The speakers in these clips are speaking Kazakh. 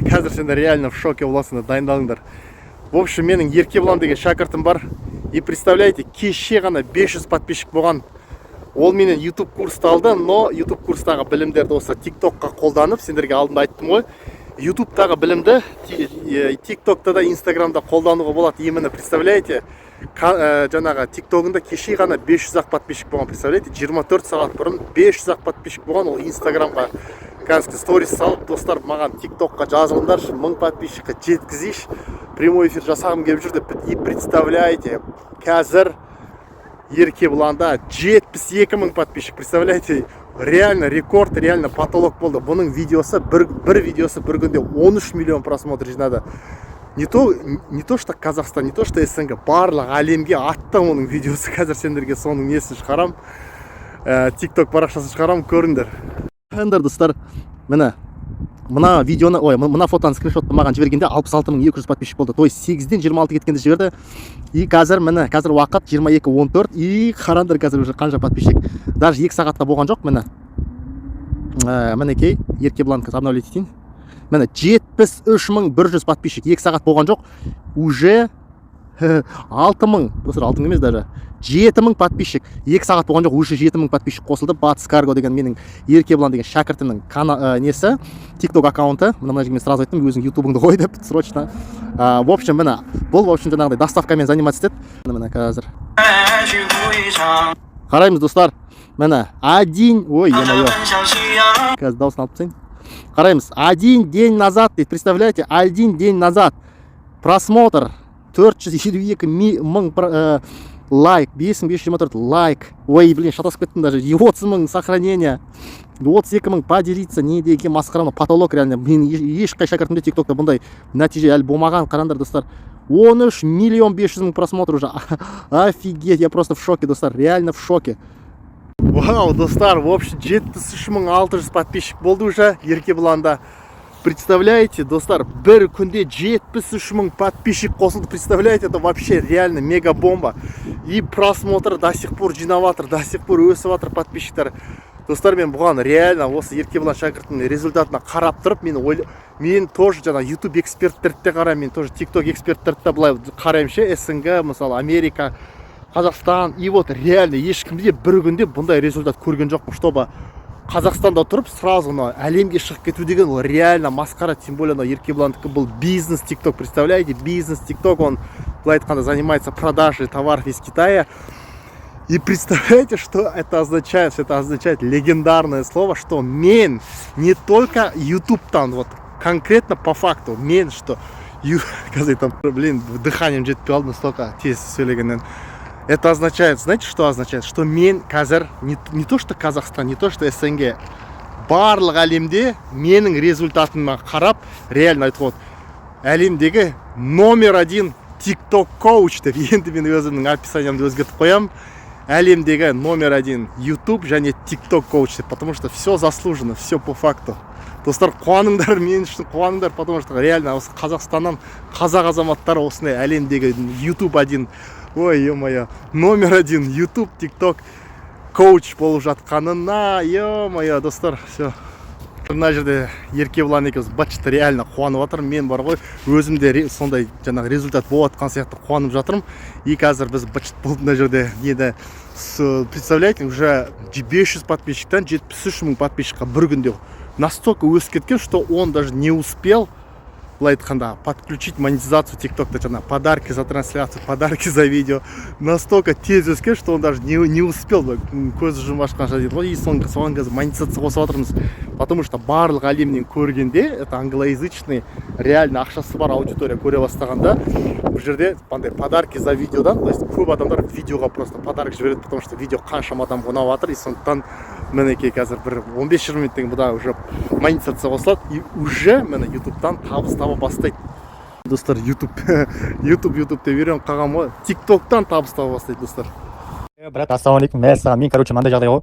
қазір сендер реально в шоке боласыңдар, дайындалыңдар. В общем, менің Еркебұлан деген шәкіртім бар. И представляете, кеше ғана 500 подписчик болған. Ол менен YouTube курсты алды, но YouTube курстағы білімдерді осы TikTokқа қолданып, сендерге алдында айттым ғой. YouTube'тағы білімді TikTok'та да, Instagram'да қолдануға болады. Именно представляете, жаңағы TikTok'ында кеше ғана 500-ақ подписчик болған, представляете, 24 сағат бұрын 500-ақ подписчик болған. Ол Instagram'ға қазір сторис салып, достар, маған TikTok'қа жазылыңдар, 1000 подписчикқа жеткізейш, прямой эфир жасағым келіп жүр деп. И представляете, қазір Еркебұланда 72 000 подписчик, представляете, реально рекорд, реально потолок болды. Бұның видеосы, бір видеосы бір күнде 13 миллион просмотр жинады. Не то что Қазақстан, не то что СНГ, барлық әлемге атты оның видеосы. Қазір сендерге соның несін шығарам, TikTok парақшасын шығарам, көріңдер. Қандар достар, мына видеоны, мына фотоны скриншотты маған жібергенде 66 200 подписчик болды. То есть 8-ден 26 кеткенде жіберді. И қазір уақыт 22:14. И қарандар қазір уже қанша подписчик. Даже 2 сағатта болған жоқ. Мінекей, Еркебұлан қазір обновлять етейін. 73 100 подписчик. 2 сағат болған жоқ. Уже 6 000, достар, 6 000 емес даже. 7 000 подписчик. 2 сағат болған жоқ, уже 7 000 подписчик қосылды. Батыс Карго деген менің Еркебұлан деген шәкіртімнің несі, TikTok аккаунты. Мына жерге мен сразу айттым, өзің ютубыңды қой деп, срочно. В общем, бұл в общем жаңағыдай доставкамен заниматься етеді. Қазір қараймыз, достар. Қазір дауысын алып тастайын. Қараймыз, 1 день назад дейді, представляете, 1 день назад просмотр 472 000 лайк, 5524 лайк. Ой, блин, шатасып кеттім даже. 20 000 сохранения, 22 000 поделиться, не деген масқараны, потолок реально. Мен ешқай шәкіртімде TikTok'та бұндай нәтиже әлі болмаған. Қараңдар, достар, 13 500 000 просмотр уже. Офигеть, я просто в шоке, достар, реально в шоке. Вау, достар, в общем 73 600 подписчик болды уже Еркебұланда. Представляете, достар, бір күнде 73 000 подписчик қосылды. Представляете, это вообще реально мега бомба. И просмотр до сих пор жинаватыр, до сих пор өсіп жатыр подписчиктар. Достар, мен бұған реально осы Еркебұлан шәкіртінің результатына қарап тұрып, мен тоже жаңа YouTube эксперттерді де қараймын, мен тоже TikTok эксперттерді де былай қараймын ше, СНГ, мысалы Америка, Қазақстан. И вот реально ешкімде бір күнде бұндай результат көрген жоқпын, чтобы Қазақстанда тұрып сразу әлемге шығып кету деген ол реально масқара. Тем более Еркебұландікі бұл бизнес TikTok, представляете, бизнес TikTok, он, былай айтқанда, занимается продажей товаров из Китая. И представляете, что это означает? Это означает легендарное слово, что мен не только YouTube-тан, вот конкретно по факту, мен, что қазір там, блин, дыханием жетпей алдым столько тез сөйлегеннен. Это означает, знаете, что означает? Что мен қазір не то что Казахстан, не то что СНГ, барлық әлемде менің результатыма қарап, реально айтып, әлемдегі номер 1 TikTok коуч деп, енді мен өзімнің описаниемді өзгертіп қоям. Әлемдегі номер 1 YouTube және TikTok коуч деп, потому что все заслужено, все по факту. Достар, қуаныңдар, мен үшін қуаныңдар, потому что реально осы Қазақстаннан қазақ азаматтары осындай әлемдегі YouTube 1, ой, ё-моё, номер 1 YouTube, TikTok коуч болып жатқанына, ё-моё, достар, все. Мына жерде Еркебұлан екеуміз бачты реально қуанып жатыр. Мен бар ғой, өзімде сондай жаңағы результат болып жатқан сияқты қуанып жатырмын. И қазір біз бачт болып мына жерде еді, представляете, уже 500 подписчиктан 73 000 подписчикқа бір күнде настолько өсіп кеткен, что он даже не успел, былай айтқанда, подключить монетизацию TikTok'та, жаңа подарки за трансляцию, подарки за видео. Настолько тез өскен, что он даже не успел, көзі жұмып ашқанша дейді ғой. И соған қазір монетизация қосып жатырмыз. Потому что барлық әлемнен көргенде, это англоязычный, реально ақшасы бар аудитория көре бастағанда, бұл жерде подарки за видеодан, то есть көп адамдар видеоға просто подарок жібереді, потому что видео қаншама адам ұнап жатыр. И сондықтан мінекей қазір бір 15-20 минуттен бұда уже монетизация қосылады. И уже мені YouTube-тан табыс таба бастайды. Достар, YouTube деп берем қағам ғой. TikTok-тан табыс таба бастайды, достар. Брат, ассалаумалейкум. Мен, короче, мынандай жағдай ғой.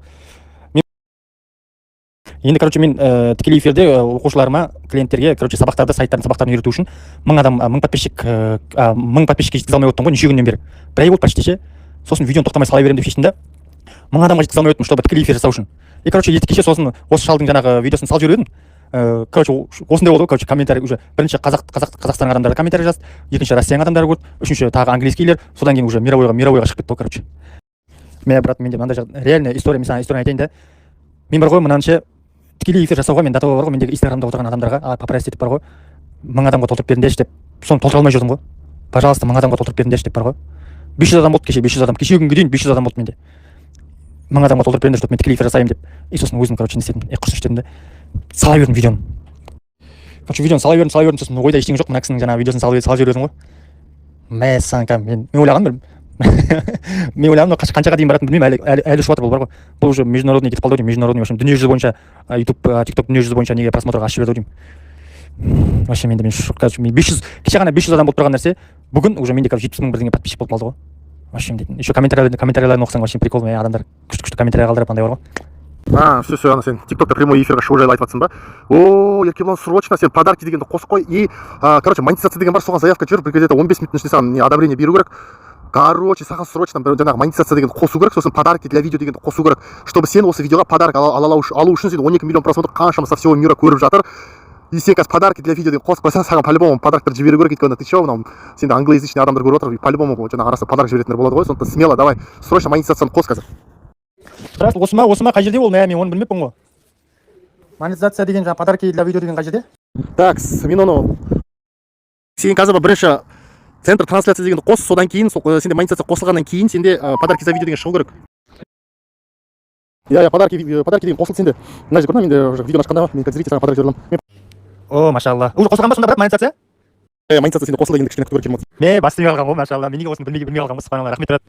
Енді, короче, мен тікелей эфирде оқушыларыма, клиенттерге, короче, сайттардың сабақтарын үйрету үшін 1000 подписчикке жеткізе алмай өттім ғой, неше күннен бері. Бір ай болды почти ше. Сосын видеоны тоқтамай сала беремін деп шештім да. 1000 адамға жеткізе алмай өттім, чтобы тікелей эфир жасау үшін. И, короче, кеше сосын осы шалдың жаңағы видеосын салып жібердім. короче осындай болды ғой. Короче комментарий уже бірінші қазақстан адамдары комментарий жазды, екінші Россияның адамдары көрді, үшінші тағы английскийлер, содан кейін уже мировойға шығып кетті ғой. Короче мен брат, менде мынандай реально история, мен саған история айтайын да. Мен бар ғой мынанша тікелей эфир жасауға мен датаға бар ғой, мендегі инстаграмда отырған адамдарға попросить етіп бар ғой, 1000 адамға толтырып беріңдерші деп. Соны толтыра алмай жүрдім ғой. Пожалуйста, 1000 адамға толтырып беріңдерші деп бар ғой. 500 адам болды кеше, 500 адам. Кеше күнге дейін 500 адам болды менде. 1000 адамға толтырып беріңдерші деп мен тікелей эфир жасаймын деп. И сосын өзім короче не істедім, құрсын іштедім да. Сала бердім видеоны. Короче видеоны сала бердім, сосын ойда ештеңе жоқ, мына кісінің жаңағы видеосын салып жібересің ғой. Мәссаған, мен ойлағанмын мен ойлағанмын қаншаға дейін баратынын білмеймін, әлі ұшып жатыр бұл бар ғой. Бұл уже международный кетіп қалды ғой деймін, международный, в общем, дүниежүзі бойынша YouTube, TikTok дүниежүзі бойынша неге просмотрға ашып жіберді деймін. Вообще менде короче 500 кеше ғана 500 адам болып тұрған нәрсе, бүгін уже менде 70 000 бірдеңе подписчик болып қалды ғой. Вообще дейтін. Еще комментарийлерін оқысаң вообще прикол, адамдар күшті комментарий қалдырып андай бар ғой. Все, ана сен TikTok'та прямой эфирға шығу жайлы айтып жатсың ба? О, Еркебұлан, срочно сен подарки дегенді қосып қой. И, короче, монетизация деген бар, соған заявка жібер, бір кезде 15 минуттың ішінде саған одобрение беру керек. Короче, саған срочно жаңағы монетизация дегенді қосу керек, сосын подарки для видео дегенді қосу керек, чтобы сен осы видеоға подарок алу үшін сен 12 миллион просмотр қаншама со всего мира көріп жатыр. И сен қазір подарки для видео деген қосып қойсаң, саған по-любому подарктар жіберу керек. Өйткені ты че, мынау сенде англоязычный адамдар көріп отыр, по-любому жаңағы арасында подарок жіберетіндер болады ғой. Сондықтан смело давай, срочно монетизацияны қос қазір. Рас, осы ма қай жерде ол? Мен оны білмеппін ғой. Монетизация деген жаңағы подарки для видео деген қай жерде? Так, мен оны сен қазір бірінші центр трансляция дегенді қос, содан кейін сенде монетизация қосылғаннан кейін сенде подарки за видео деген шығу керек. Я подарки деген қосылды сенде. Мына жерде көрдің, менде видео ашқанда мен как зритель саған подарок жібердім. О, машалла. Уже қосылған ба сонда брат монетизация? Монетизация сенде қосылды, енді кішкене күту керек келмеді. Мен бас демей қалғанмын ғой, машалла. Мен неге осыны білмей қалғанмын, субханалла, рахмет брат.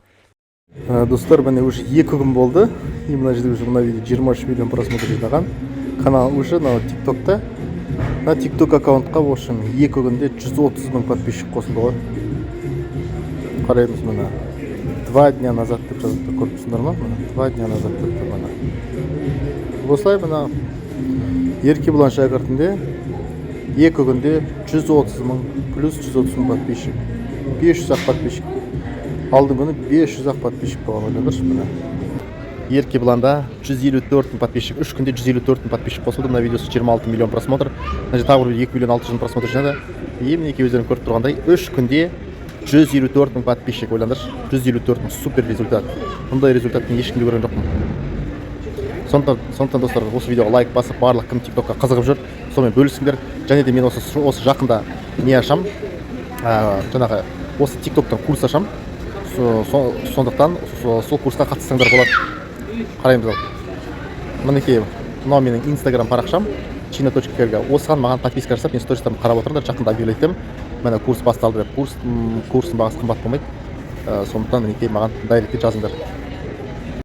Достар, міне уже 2 күн болды. И мына жерде уже мына видео 23 миллион просмотр жинаған. Канал уже на TikTok'та. На TikTok аккаунтқа в общем 2 күнде 130 000 подписчик қосылды ғой. Қараймыз мына 2 дня назад деп жазып тұр, көріп тұрсыңдар ма? 2 дня назад деп тұр мына. Осылай мына Еркебұлан шәкіртінде 2 күнде 130 000 плюс 130 000 подписчик. 500 подписчик. Алдың күні 500 подписчик болған ойлаңдаршы мына. Еркебұланда 154 000 подписчик, 3 күнде 154 000 подписчик қосылды. Мына видеосы 26 миллион просмотр. Мына жерде тағы 2 миллион 600 000 просмотр жинады. И мінекей өздерің көріп тұрғандай 3 күнде 154 000 подписчик ойлаңдаршы. 154 000 супер результат. Бұндай результатты ешкімде көрген жоқпын. Сондықтан достар, осы видеоға лайк басып, барлық кім TikTok'қа қызығып жүр, сонымен бөлісіңдер. Және де мен осы жақында не ашам, жаңағы осы TikTok'тан курс ашам. Сондықтан сол курсқа қатыссаңдар болады. Қараймыз ал. Мінекей, мынау менің Instagram парақшам, china.kerga. Осыған маған подписка жасап, мен стористарымды қарап отырыңдар, жақында объявлеттім. Міне курс басталды деп. Курстың бағасы қымбат болмайды. Сондықтан мінекей маған дайректке жазыңдар.